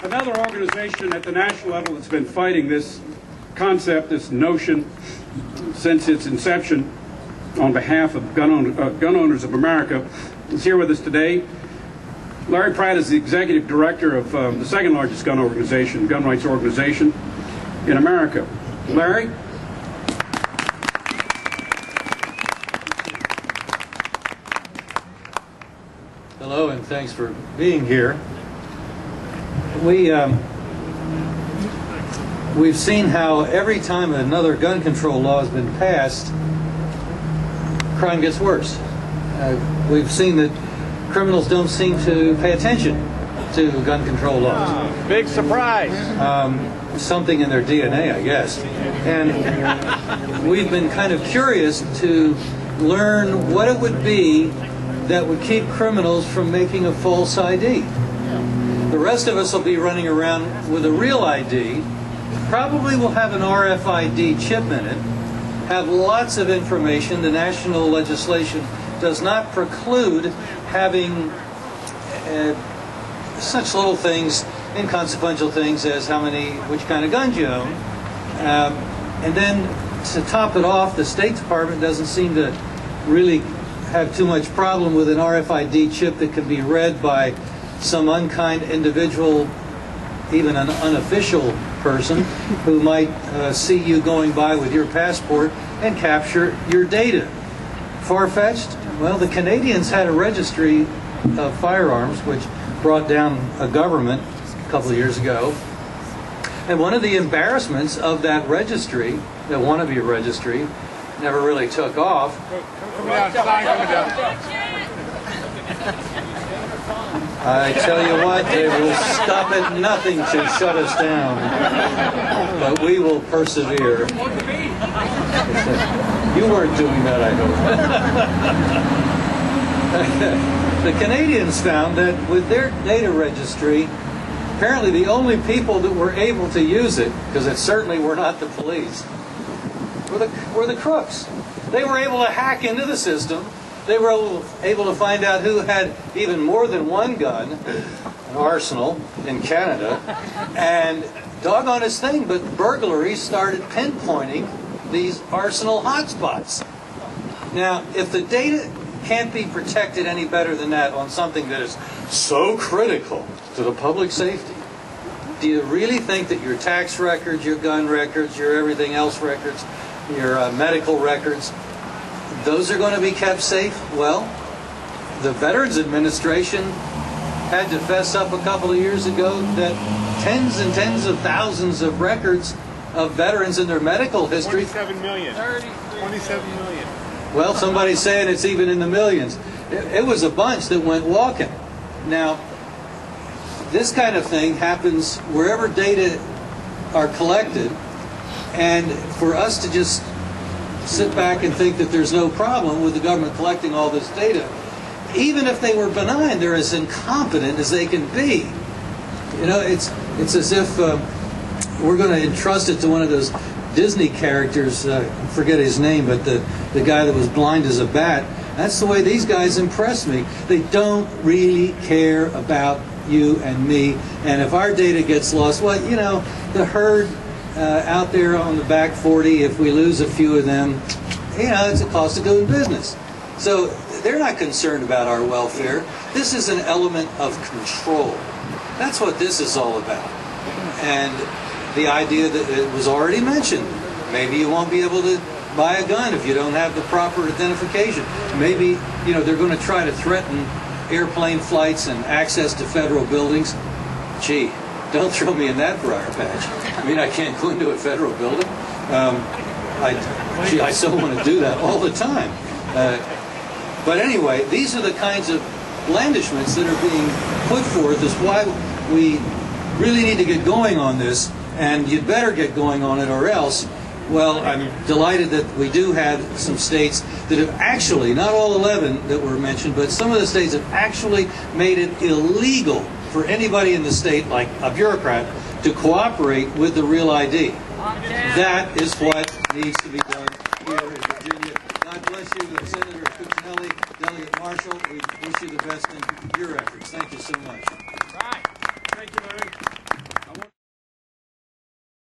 Another organization at the national level that's been fighting this concept, this notion, since its inception on behalf of gun owners of America is here with us today. Larry Pratt is the executive director of the second largest gun rights organization in America. Larry? Hello, and thanks for being here. We've seen how every time another gun control law has been passed, crime gets worse. We've seen that criminals don't seem to pay attention to gun control laws. Big surprise. Something in their DNA, I guess. And we've been kind of curious to learn what it would be that would keep criminals from making a false ID. The rest of us will be running around with a real ID. Probably will have an RFID chip in it, have lots of information. The national legislation does not preclude having such little things, inconsequential things as which kind of guns you own. And then to top it off, the State Department doesn't seem to really have too much problem with an RFID chip that can be read by some unkind individual, even an unofficial person, who might see you going by with your passport and capture your data. Far-fetched? Well, the Canadians had a registry of firearms which brought down a government a couple of years ago. And one of the embarrassments of that registry, that wannabe registry, never really took off. I tell you what, they will stop at nothing to shut us down. But we will persevere. You weren't doing that, I hope. The Canadians found that with their data registry, apparently the only people that were able to use it, because it certainly were not the police, were the crooks. They were able to hack into the system. They were able to find out who had even more than one gun, an arsenal in Canada, and doggone his thing, but burglaries started pinpointing these arsenal hotspots. Now, if the data can't be protected any better than that on something that is so critical to the public safety, do you really think that your tax records, your gun records, your everything else records, your medical records, those are going to be kept safe? Well, the Veterans Administration had to fess up a couple of years ago that tens and tens of thousands of records of veterans in their medical history. 27 million. 27 million. Well, somebody's saying it's even in the millions. It was a bunch that went walking. Now, this kind of thing happens wherever data are collected, and for us to just sit back and think that there's no problem with the government collecting all this data, even if they were benign, they're as incompetent as they can be. You know, it's as if we're going to entrust it to one of those Disney characters, I forget his name, but the guy that was blind as a bat. That's the way these guys impress me. They don't really care about you and me, and if our data gets lost, well, you know, the herd out there on the back 40, if we lose a few of them, you know, it's a cost of doing business. So they're not concerned about our welfare. This is an element of control. That's what this is all about. And the idea that it was already mentioned, maybe you won't be able to buy a gun if you don't have the proper identification. Maybe, you know, they're going to try to threaten airplane flights and access to federal buildings. Gee, don't throw me in that briar patch. I mean, I can't go into a federal building. I so want to do that all the time. But anyway, these are the kinds of blandishments that are being put forth as why we really need to get going on this, and you'd better get going on it or else. Well, I'm delighted that we do have some states that have actually, not all 11 that were mentioned, but some of the states have actually made it illegal for anybody in the state, like a bureaucrat, to cooperate with the Real ID. That is what needs to be done here in Virginia. God bless you, Senator Cuccinelli, Delegate Marshall. We wish you the best in your efforts. Thank you so much. Right. Thank you very much.